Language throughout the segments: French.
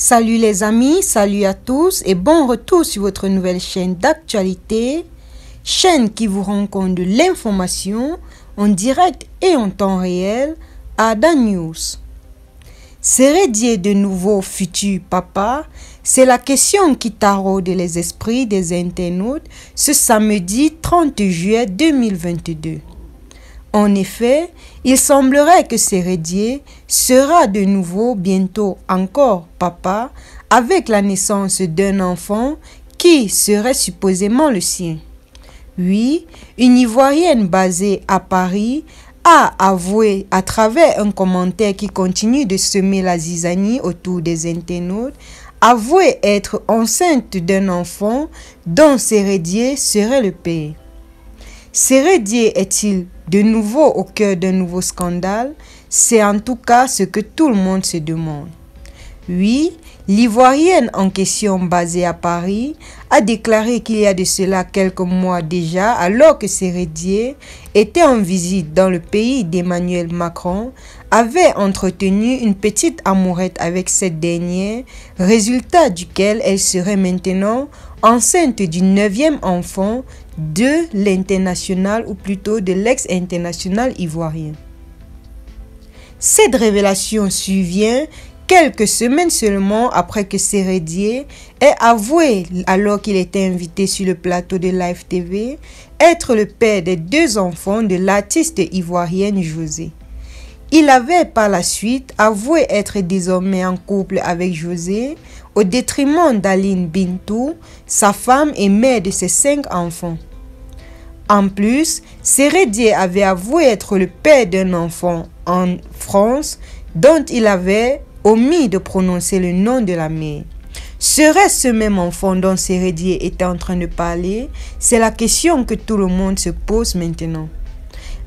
Salut les amis, salut à tous et bon retour sur votre nouvelle chaîne d'actualité, chaîne qui vous rend compte de l'information en direct et en temps réel à Ada News. Serait-il de nouveau futur papa? C'est la question qui taraude les esprits des internautes ce samedi 30 juillet 2022. En effet, il semblerait que Sérédier sera de nouveau bientôt encore papa avec la naissance d'un enfant qui serait supposément le sien. Oui, une Ivoirienne basée à Paris a avoué à travers un commentaire qui continue de semer la zizanie autour des internautes, avoué être enceinte d'un enfant dont Sérédier serait le père. Sérédier est-il de nouveau au cœur d'un nouveau scandale? C'est en tout cas ce que tout le monde se demande. Oui, l'Ivoirienne en question basée à Paris a déclaré qu'il y a de cela quelques mois déjà, alors que Sérédier était en visite dans le pays d'Emmanuel Macron, avait entretenu une petite amourette avec cette dernière, résultat duquel elle serait maintenant enceinte du 9e enfant de l'international ou plutôt de l'ex-international ivoirien. Cette révélation survient quelques semaines seulement après que Sérédier ait avoué, alors qu'il était invité sur le plateau de Live TV, être le père des 2 enfants de l'artiste ivoirienne José. Il avait par la suite avoué être désormais en couple avec José, au détriment d'Aline Bintou, sa femme et mère de ses 5 enfants. En plus, Sérédier avait avoué être le père d'un enfant en France dont il avait omis de prononcer le nom de la mère. Serait-ce ce même enfant dont Sérédier était en train de parler? C'est la question que tout le monde se pose maintenant.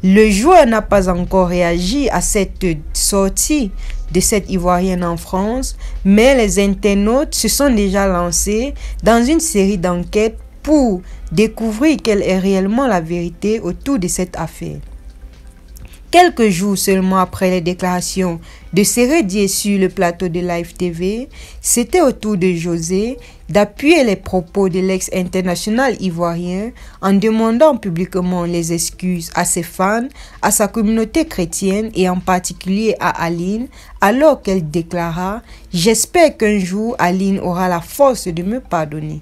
Le joueur n'a pas encore réagi à cette sortie de cette Ivoirienne en France, mais les internautes se sont déjà lancés dans une série d'enquêtes pour découvrir quelle est réellement la vérité autour de cette affaire. Quelques jours seulement après les déclarations de Sérédier sur le plateau de Live TV, c'était au tour de José d'appuyer les propos de l'ex-international ivoirien en demandant publiquement les excuses à ses fans, à sa communauté chrétienne et en particulier à Aline, alors qu'elle déclara « J'espère qu'un jour Aline aura la force de me pardonner ».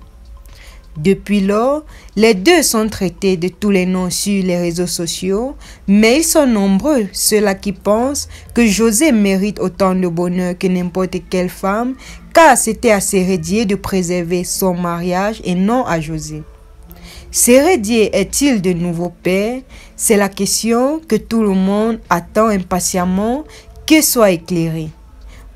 Depuis lors, les deux sont traités de tous les noms sur les réseaux sociaux, mais ils sont nombreux ceux-là qui pensent que José mérite autant de bonheur que n'importe quelle femme, car c'était à Sérédier de préserver son mariage et non à José. Sérédier est-il de nouveau père? C'est la question que tout le monde attend impatiemment que soit éclairée.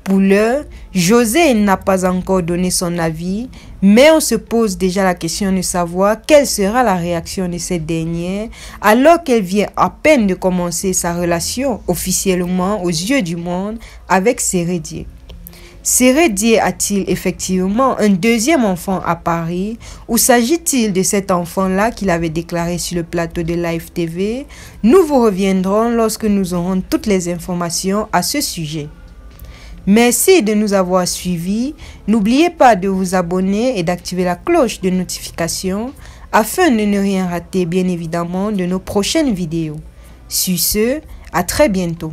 Pour l'heure, José n'a pas encore donné son avis, mais on se pose déjà la question de savoir quelle sera la réaction de cette dernière alors qu'elle vient à peine de commencer sa relation officiellement aux yeux du monde avec Sérédier. Sérédier a-t-il effectivement un 2e enfant à Paris ou s'agit-il de cet enfant-là qu'il avait déclaré sur le plateau de Live TV? Nous vous reviendrons lorsque nous aurons toutes les informations à ce sujet. Merci de nous avoir suivis. N'oubliez pas de vous abonner et d'activer la cloche de notification afin de ne rien rater bien évidemment de nos prochaines vidéos. Sur ce, à très bientôt.